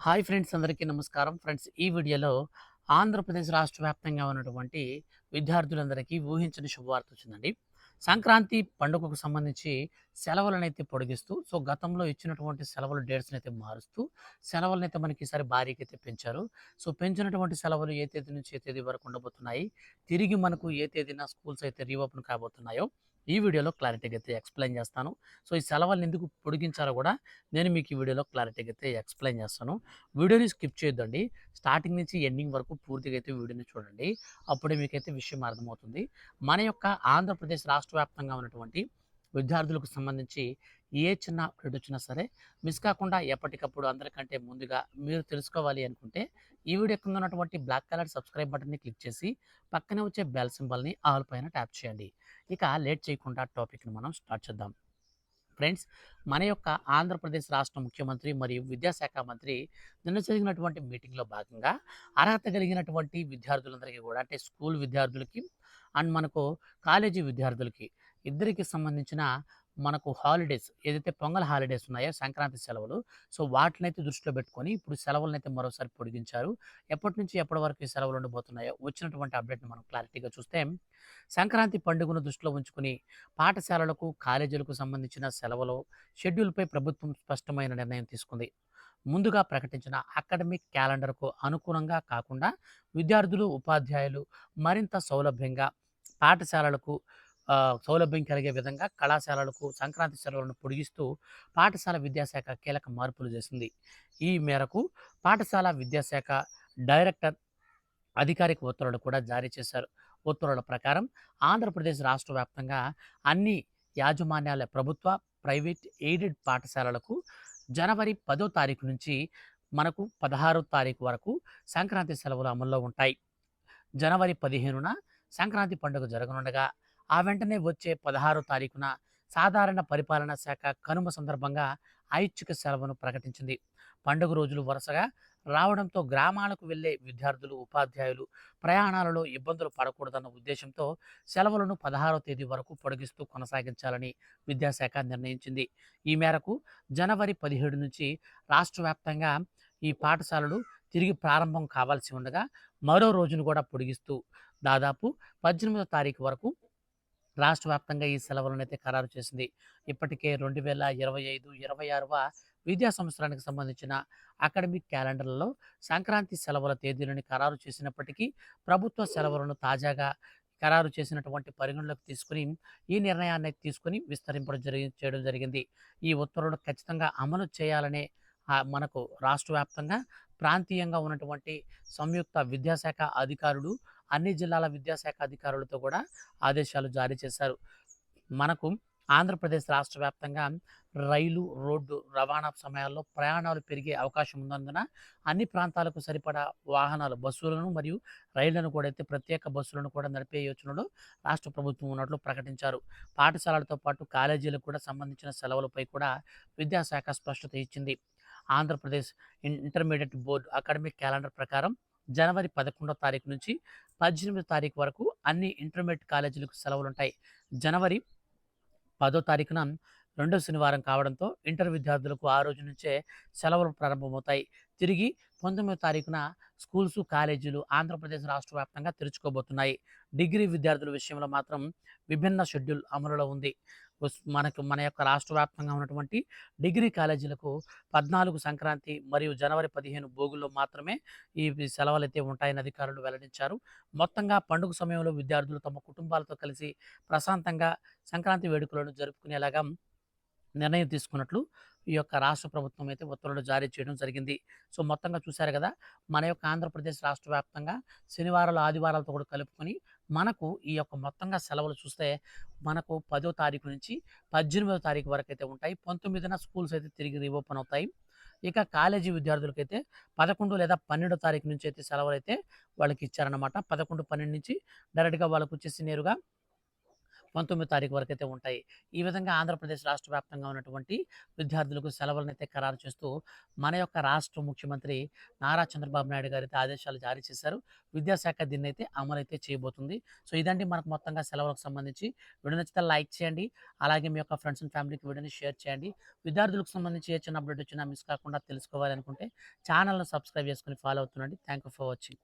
Hi friends, అందరికీ నమస్కారం. Friends, ఈ వీడియోలో ఆంధ్రప్రదేశ్ రాష్ట్ర వ్యాప్తంగా ఉన్నటువంటి విద్యార్థులందరికీ ఊహించని శుభవార్త వచ్చిందండి. సంక్రాంతి పండుగకు సంబంధించి సెలవులనైతే పొడిగిస్తూ, గతంలో ఇచ్చినటువంటి సెలవుల డేట్స్‌నైతే మారుస్తూ, సెలవులనైతే మనకి ఈసారి భారీగా అయితే పెంచారు. పెంచినటువంటి సెలవులు ఏ తేదీ నుంచి ఏ తేదీ వరకు ఉండబోతున్నాయి, తిరిగి మనకు ఏ తేదీన స్కూల్స్ అయితే రీఓపెన్ కాబోతున్నాయో ఈ వీడియోలో క్లారిటీగా అయితే ఎక్స్‌ప్లెయిన్ చేస్తాను. ఈ సెలవులను ఎందుకు పొడిగించారో కూడా నేను మీకు ఈ వీడియోలో క్లారిటీగా అయితే ఎక్స్‌ప్లెయిన్ చేస్తాను. వీడియోని స్కిప్ చేయొద్దండి. స్టార్టింగ్ నుంచి ఎండింగ్ వరకు పూర్తిగా అయితే వీడియోని చూడండి. అప్పుడే మీకైతే విషయం అర్థమవుతుంది. మన యొక్క ఆంధ్రప్రదేశ్ రాష్ట్ర వ్యాప్తంగా ఉన్నటువంటి విద్యార్థులకు సంబంధించి ఏ చిన్న అప్డేట్ వచ్చినా సరే మిస్ కాకుండా ఎప్పటికప్పుడు అందరికంటే ముందుగా మీరు తెలుసుకోవాలి అనుకుంటే ఈ వీడియో కింద ఉన్నటువంటి బ్లాక్ కలర్ సబ్స్క్రైబ్ బటన్ని క్లిక్ చేసి పక్కనే వచ్చే బెల్ సింబల్ని ఆల్ పైన ట్యాప్ చేయండి. ఇక లేట్ చేయకుండా టాపిక్‌ని మనం స్టార్ట్ చేద్దాం. ఫ్రెండ్స్, మన యొక్క ఆంధ్రప్రదేశ్ రాష్ట్ర ముఖ్యమంత్రి మరియు విద్యాశాఖ మంత్రి నిన్న జరిగినటువంటి మీటింగ్లో భాగంగా అర్హత కలిగినటువంటి విద్యార్థులందరికీ కూడా, అంటే స్కూల్ విద్యార్థులకి అండ్ మనకు కాలేజీ విద్యార్థులకి ఇద్దరికి సంబంధించిన మనకు హాలిడేస్ ఏదైతే పొంగల్ హాలిడేస్ ఉన్నాయో, సంక్రాంతి సెలవులు, వాటినైతే దృష్టిలో పెట్టుకొని ఇప్పుడు సెలవులనైతే మరోసారి పొడిగించారు. ఎప్పటి నుంచి ఎప్పటి వరకు ఈ సెలవులు ఉండబోతున్నాయో వచ్చినటువంటి అప్డేట్ని మనం క్లారిటీగా చూస్తే, సంక్రాంతి పండుగను దృష్టిలో ఉంచుకుని పాఠశాలలకు, కాలేజీలకు సంబంధించిన సెలవులు షెడ్యూల్పై ప్రభుత్వం స్పష్టమైన నిర్ణయం తీసుకుంది. ముందుగా ప్రకటించిన అకాడమిక్ క్యాలెండర్కు అనుగుణంగా కాకుండా విద్యార్థులు, ఉపాధ్యాయులు మరింత సౌలభ్యంగా పాఠశాలలకు సౌలభ్యం కలిగే విధంగా కళాశాలలకు సంక్రాంతి సెలవులను పొడిగిస్తూ పాఠశాల విద్యాశాఖ కీలక మార్పులు చేసింది. ఈ మేరకు పాఠశాల విద్యాశాఖ డైరెక్టర్ అధికారిక ఉత్తర్వులు కూడా జారీ చేశారు. ఉత్తర్వుల ప్రకారం ఆంధ్రప్రదేశ్ రాష్ట్ర వ్యాప్తంగా అన్ని యాజమాన్యాల ప్రభుత్వ, ప్రైవేట్, ఎయిడెడ్ పాఠశాలలకు జనవరి 10వ తారీఖు నుంచి మనకు 16వ తారీఖు వరకు సంక్రాంతి సెలవులు అమల్లో ఉంటాయి. జనవరి 15న సంక్రాంతి పండుగ జరగనుండగా, ఆ వెంటనే వచ్చే 16వ తారీఖున సాధారణ పరిపాలనా శాఖ కనుమ సందర్భంగా ఐచ్ఛిక సెలవును ప్రకటించింది. పండుగ రోజులు వరుసగా రావడంతో గ్రామాలకు వెళ్లే విద్యార్థులు, ఉపాధ్యాయులు ప్రయాణాలలో ఇబ్బందులు పడకూడదన్న ఉద్దేశంతో సెలవులను 16వ తేదీ వరకు పొడిగిస్తూ కొనసాగించాలని విద్యాశాఖ నిర్ణయించింది. ఈ మేరకు జనవరి 17 నుంచి రాష్ట్ర వ్యాప్తంగా ఈ పాఠశాలలు తిరిగి ప్రారంభం కావాల్సి ఉండగా, మరో రోజును కూడా పొడిగిస్తూ దాదాపు 18వ తారీఖు వరకు రాష్ట్ర వ్యాప్తంగా ఈ సెలవులనైతే ఖరారు చేసింది. ఇప్పటికే 2025-26వ విద్యా సంవత్సరానికి సంబంధించిన అకాడమిక్ క్యాలెండర్లలో సంక్రాంతి సెలవుల తేదీలను ఖరారు చేసినప్పటికీ, ప్రభుత్వ సెలవులను తాజాగా ఖరారు చేసినటువంటి పరిగణలోకి తీసుకుని ఈ నిర్ణయాన్ని తీసుకుని చేయడం జరిగింది. ఈ ఉత్తర్వులు ఖచ్చితంగా అమలు చేయాలనే మనకు రాష్ట్ర వ్యాప్తంగా ప్రాంతీయంగా ఉన్నటువంటి సంయుక్త విద్యాశాఖ అధికారులు అన్ని జిల్లాల విద్యాశాఖ అధికారులతో కూడా ఆదేశాలు జారీ చేశారు. మనకు ఆంధ్రప్రదేశ్ రాష్ట్ర వ్యాప్తంగా రైలు, రోడ్డు రవాణా సమయాల్లో ప్రయాణాలు పెరిగే అవకాశం ఉన్నందున అన్ని ప్రాంతాలకు సరిపడా వాహనాలు, బస్సులను మరియు రైళ్లను కూడా అయితే ప్రత్యేక బస్సులను కూడా నడిపే యోచనలో రాష్ట్ర ప్రభుత్వం ఉన్నట్లు ప్రకటించారు. పాఠశాలలతో పాటు కాలేజీలకు కూడా సంబంధించిన సెలవులపై కూడా విద్యాశాఖ స్పష్టత ఇచ్చింది. Andhra Pradesh intermediate board academic calendar ప్రకారం జనవరి 11వ తారీఖు నుంచి 18వ తారీఖు వరకు అన్ని ఇంటర్మీడియట్ కాలేజీలకు సెలవులుంటాయి. జనవరి 10వ తారీఖున రెండో శనివారం కావడంతో ఇంటర్ విద్యార్థులకు ఆ రోజు నుంచే సెలవులు ప్రారంభమవుతాయి. తిరిగి 19వ తారీఖున స్కూల్స్, కాలేజీలు ఆంధ్రప్రదేశ్ రాష్ట్ర వ్యాప్తంగా తెరుచుకోబోతున్నాయి. డిగ్రీ విద్యార్థుల విషయంలో మాత్రం విభిన్న షెడ్యూల్ అమలులో ఉంది. మన యొక్క రాష్ట్ర వ్యాప్తంగా ఉన్నటువంటి డిగ్రీ కాలేజీలకు 14 సంక్రాంతి మరియు జనవరి 15 భోగుల్లో మాత్రమే ఈ సెలవులైతే ఉంటాయని అధికారులు వెల్లడించారు. మొత్తంగా పండుగ సమయంలో విద్యార్థులు తమ కుటుంబాలతో కలిసి ప్రశాంతంగా సంక్రాంతి వేడుకలను జరుపుకునేలాగా నిర్ణయం తీసుకున్నట్లు ఈ యొక్క రాష్ట్ర ప్రభుత్వం అయితే ఉత్తర్వులు జారీ చేయడం జరిగింది. మొత్తంగా చూశారు కదా, మన యొక్క ఆంధ్రప్రదేశ్ రాష్ట్ర వ్యాప్తంగా శనివారాలు, ఆదివారాలతో కూడా కలుపుకొని మనకు ఈ యొక్క మొత్తంగా సెలవులు చూస్తే మనకు 10వ తారీఖు నుంచి 18వ తారీఖు వరకు అయితే ఉంటాయి. 19న స్కూల్స్ అయితే తిరిగి రీఓపెన్ అవుతాయి. ఇక కాలేజీ విద్యార్థులకైతే 11 లేదా 12వ తారీఖు నుంచి అయితే సెలవులు అయితే వాళ్ళకి ఇచ్చారనమాట. 11, 12 నుంచి డైరెక్ట్గా వాళ్ళకు వచ్చేసి నేరుగా 19 తారీఖు వరకైతే ఉంటాయి. ఈ విధంగా ఆంధ్రప్రదేశ్ రాష్ట్ర వ్యాప్తంగా ఉన్నటువంటి విద్యార్థులకు సెలవులనైతే ఖరారు చేస్తూ మన యొక్క రాష్ట్ర ముఖ్యమంత్రి నారా చంద్రబాబు నాయుడు గారైతే ఆదేశాలు జారీ చేశారు. విద్యాశాఖ దీన్నైతే అమలైతే చేయబోతుంది. సో ఇదండి మనకు మొత్తంగా సెలవులకు సంబంధించి. వీడియో నచ్చితే లైక్ చేయండి. అలాగే మీ యొక్క ఫ్రెండ్స్ అండ్ ఫ్యామిలీకి వీడియోని షేర్ చేయండి. విద్యార్థులకు సంబంధించి ఏ చిన్న అప్డేట్ వచ్చినా మిస్ కాకుండా తెలుసుకోవాలనుకుంటే ఛానల్‌ను సబ్స్క్రైబ్ చేసుకొని ఫాలో అవుతుండండి. Thank you for watching.